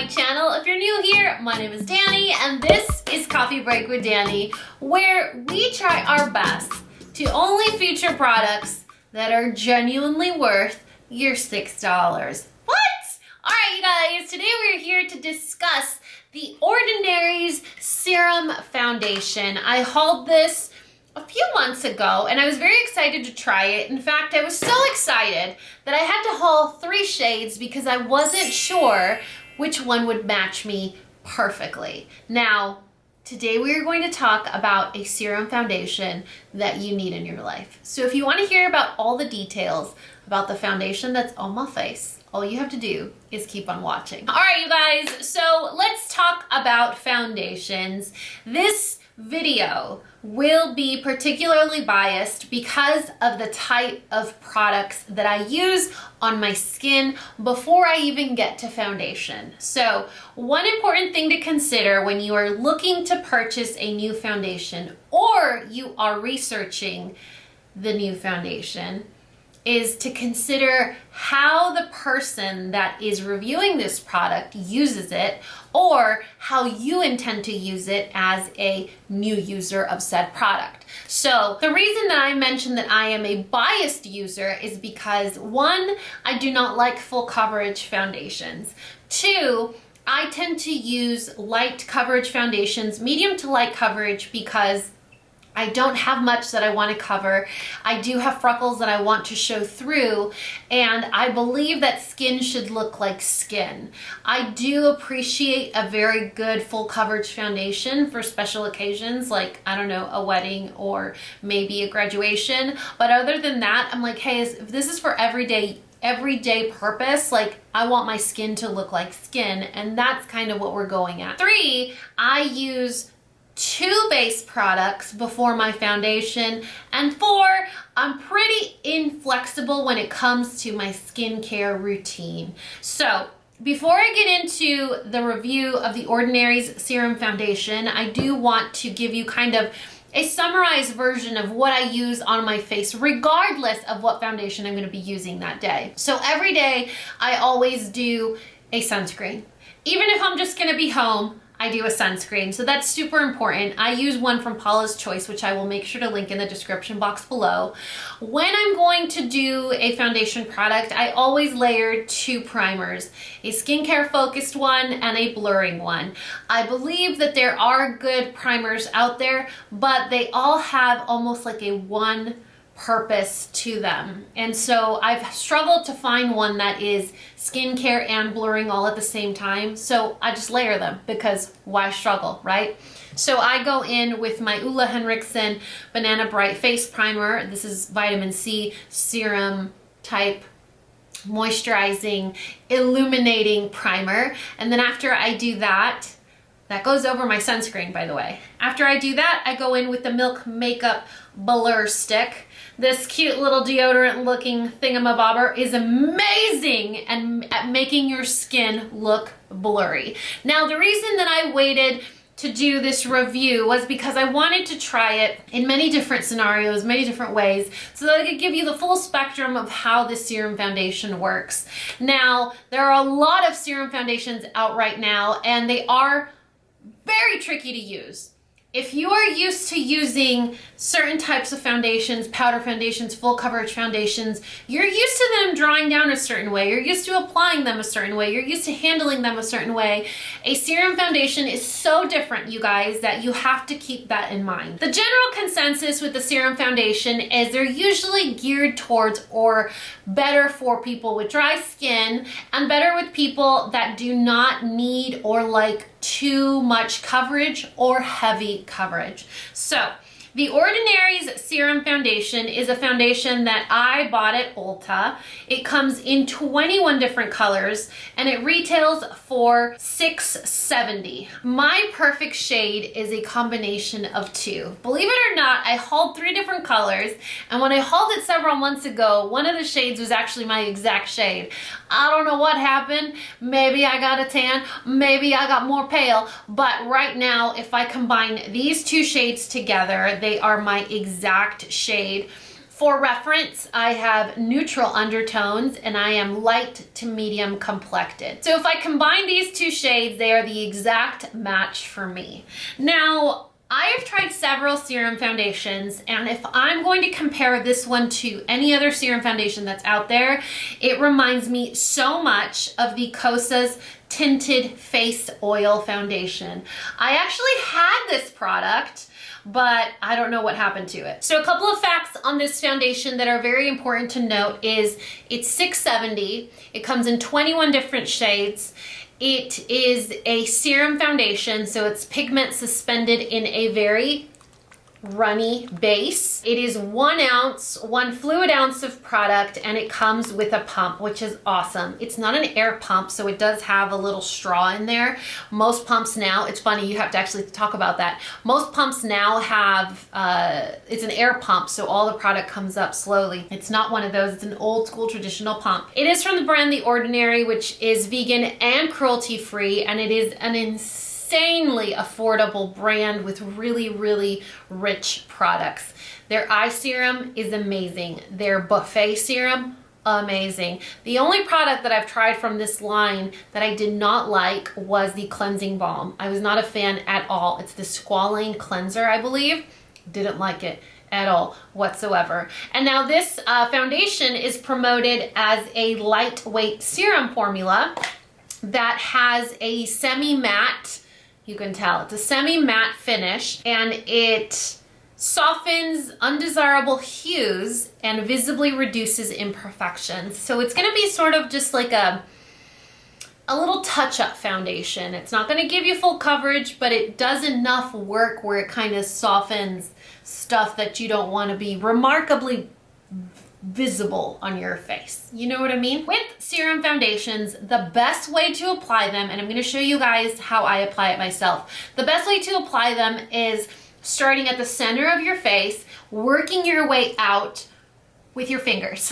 my channel. If you're new here, my name is Dani and this is Coffee Break with Dani, where we try our best to only feature products that are genuinely worth your $6. What? All right, you guys, today we're here to discuss the Ordinary Serum Foundation. I hauled this a few months ago and I was very excited to try it. In fact, I was so excited that I had to haul 3 shades because I wasn't sure which one would match me perfectly. Now, today we are going to talk about a serum foundation that you need in your life. So if you want to hear about all the details about the foundation that's on my face, all you have to do is keep on watching. All right, you guys, so let's talk about foundations. This video will be particularly biased because of the type of products that I use on my skin before I even get to foundation. So one important thing to consider when you are looking to purchase a new foundation or you are researching the new foundation is to consider how the person that is reviewing this product uses it or how you intend to use it as a new user of said product. So the reason that I mentioned that I am a biased user is because 1, I do not like full coverage foundations. 2, I tend to use light coverage foundations, medium to light coverage, because I don't have much that I want to cover. I do have freckles that I want to show through, and I believe that skin should look like skin. I do appreciate a very good full coverage foundation for special occasions like, I don't know, a wedding or maybe a graduation. But other than that, I'm like, hey, if this is for everyday purpose, like I want my skin to look like skin, and that's kind of what we're going at. 3, I use 2 base products before my foundation, and 4, I'm pretty inflexible when it comes to my skincare routine. So before I get into the review of the Ordinary Serum Foundation, I do want to give you kind of a summarized version of what I use on my face, regardless of what foundation I'm going to be using that day. So every day I always do a sunscreen. Even if I'm just going to be home, I do a sunscreen, so that's super important. I use one from Paula's Choice, which I will make sure to link in the description box below. When I'm going to do a foundation product, I always layer 2 primers, a skincare focused one and a blurring one. I believe that there are good primers out there, but they all have almost like a one purpose to them. And so I've struggled to find one that is skincare and blurring all at the same time. So I just layer them because why struggle, right? So I go in with my Ole Henriksen Banana Bright Face Primer. This is vitamin C serum type moisturizing illuminating primer. And then after I do that goes over my sunscreen, by the way. After I do that, I go in with the Milk Makeup Blur Stick. This cute little deodorant looking thingamabobber is amazing at making your skin look blurry. Now, the reason that I waited to do this review was because I wanted to try it in many different scenarios, many different ways, so that I could give you the full spectrum of how this serum foundation works. Now, there are a lot of serum foundations out right now, and they are very tricky to use. If you are used to using certain types of foundations, powder foundations, full coverage foundations, you're used to them drawing down a certain way, you're used to applying them a certain way, you're used to handling them a certain way. A serum foundation is so different, you guys, that you have to keep that in mind. The general consensus with the serum foundation is they're usually geared towards or better for people with dry skin and better with people that do not need or like too much coverage or heavy coverage. So the Ordinary Serum Foundation is a foundation that I bought at Ulta. It comes in 21 different colors and it retails for $6.70. My perfect shade is a combination of 2. Believe it or not, I hauled 3 different colors, and when I hauled it several months ago, one of the shades was actually my exact shade. I don't know what happened. Maybe I got a tan, maybe I got more pale, but right now, if I combine these 2 shades together, they are my exact shade. For reference, I have neutral undertones and I am light to medium complected. So if I combine these two shades, they are the exact match for me. Now, I have tried several serum foundations, and if I'm going to compare this one to any other serum foundation that's out there, it reminds me so much of the Kosas Tinted Face Oil Foundation. I actually had this product, but I don't know what happened to it. So a couple of facts on this foundation that are very important to note is it's $6.70. It comes in 21 different shades. It is a serum foundation, so it's pigment suspended in a very runny base. It is 1 ounce, 1 fluid ounce of product, and it comes with a pump, which is awesome. It's not an air pump, so it does have a little straw in there. Most pumps now, it's funny, you have to actually talk about that. Most pumps now have, it's an air pump, so all the product comes up slowly. It's not one of those, it's an old school traditional pump. It is from the brand The Ordinary, which is vegan and cruelty-free, and it is an insanely affordable brand with really, really rich products. Their eye serum is amazing. Their buffet serum, amazing. The only product that I've tried from this line that I did not like was the cleansing balm. I was not a fan at all. It's the squalane cleanser, I believe. Didn't like it at all whatsoever. And now this foundation is promoted as a lightweight serum formula that has a semi-matte, you can tell it's a semi-matte finish, and it softens undesirable hues and visibly reduces imperfections. So it's going to be sort of just like a little touch-up foundation. It's not going to give you full coverage, but it does enough work where it kind of softens stuff that you don't want to be remarkably visible on your face. You know what I mean? With serum foundations, the best way to apply them, and I'm going to show you guys how I apply it myself. The best way to apply them is starting at the center of your face, working your way out with your fingers.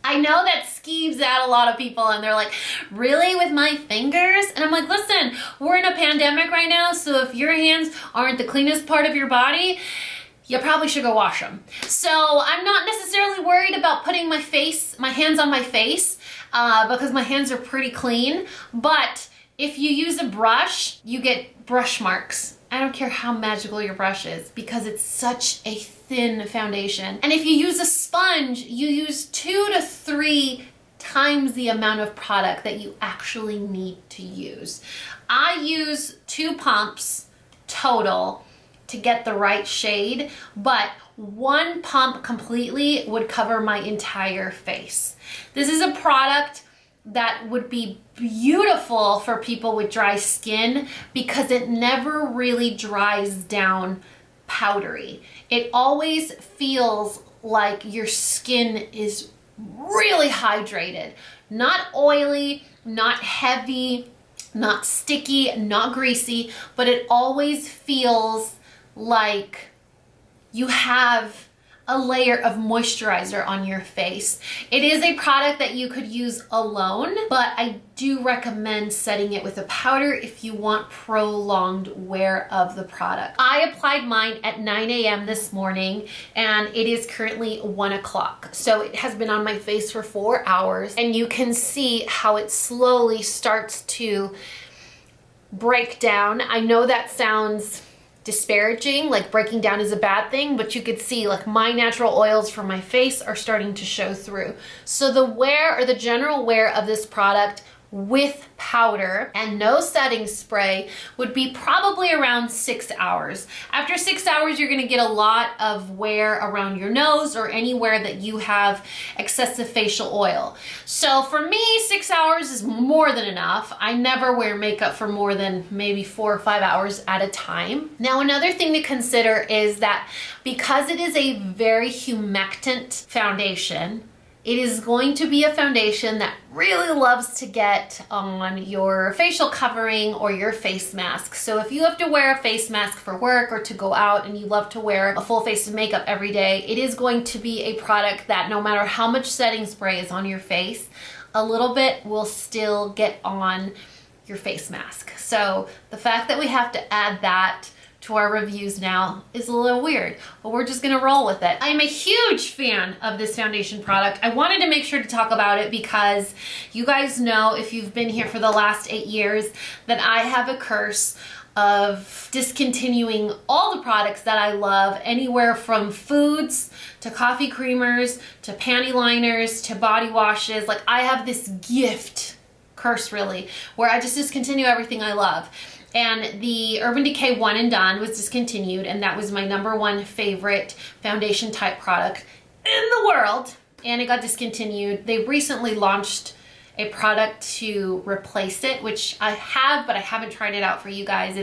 I know that skeeves out a lot of people and they're like, really, with my fingers? And I'm like, listen, we're in a pandemic right now, so if your hands aren't the cleanest part of your body, you probably should go wash them. So I'm not necessarily worried about putting my hands on my face because my hands are pretty clean. But if you use a brush, you get brush marks. I don't care how magical your brush is because it's such a thin foundation. And if you use a sponge, you use 2 to 3 times the amount of product that you actually need to use. I use 2 pumps total to get the right shade, but 1 pump completely would cover my entire face. This is a product that would be beautiful for people with dry skin because it never really dries down powdery. It always feels like your skin is really hydrated, not oily, not heavy, not sticky, not greasy, but it always feels like you have a layer of moisturizer on your face. It is a product that you could use alone, but I do recommend setting it with a powder if you want prolonged wear of the product. I applied mine at 9 a.m. this morning and it is currently 1 o'clock. So it has been on my face for 4 hours and you can see how it slowly starts to break down. I know that sounds disparaging, like breaking down is a bad thing, but you could see like my natural oils from my face are starting to show through. So the wear or the general wear of this product with powder and no setting spray would be probably around 6 hours. After 6 hours, you're gonna get a lot of wear around your nose or anywhere that you have excessive facial oil. So for me, 6 hours is more than enough. I never wear makeup for more than maybe 4 or 5 hours at a time. Now, another thing to consider is that because it is a very humectant foundation, it is going to be a foundation that really loves to get on your facial covering or your face mask. So if you have to wear a face mask for work or to go out and you love to wear a full face of makeup every day, it is going to be a product that no matter how much setting spray is on your face, a little bit will still get on your face mask. So the fact that we have to add that to our reviews now is a little weird, but we're just gonna roll with it. I'm a huge fan of this foundation product. I wanted to make sure to talk about it because you guys know, if you've been here for the last 8 years, that I have a curse of discontinuing all the products that I love, anywhere from foods to coffee creamers to panty liners to body washes. Like, I have this gift curse, really, where I just discontinue everything I love. And the Urban Decay One and Done was discontinued, and that was my #1 favorite foundation type product in the world, and it got discontinued. They recently launched a product to replace it, which I have, but I haven't tried it out for you guys.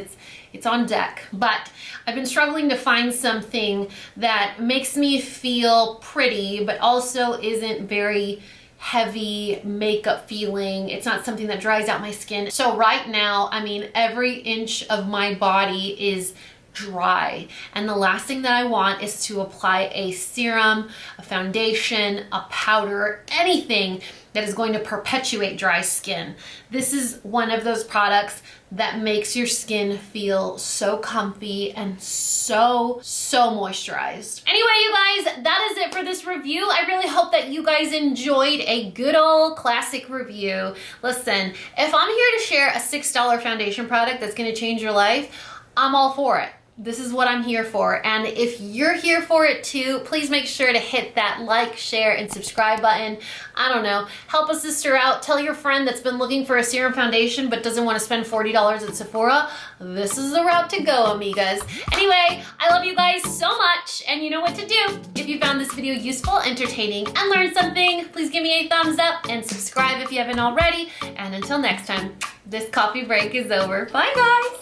It's on deck. But I've been struggling to find something that makes me feel pretty, but also isn't very heavy makeup feeling. It's not something that dries out my skin. So right now, I mean, every inch of my body is dry, and the last thing that I want is to apply a serum, a foundation, a powder, anything that is going to perpetuate dry skin. This is one of those products that makes your skin feel so comfy and so moisturized. Anyway, you guys, that is it for this review. I really hope that you guys enjoyed a good old classic review. Listen, if I'm here to share a $6 foundation product that's gonna change your life, I'm all for it. This is what I'm here for. And if you're here for it too, please make sure to hit that like, share, and subscribe button. I don't know, help a sister out. Tell your friend that's been looking for a serum foundation but doesn't want to spend $40 at Sephora. This is the route to go, amigas. Anyway, I love you guys so much, and you know what to do. If you found this video useful, entertaining, and learned something, please give me a thumbs up and subscribe if you haven't already. And until next time, this coffee break is over. Bye, guys.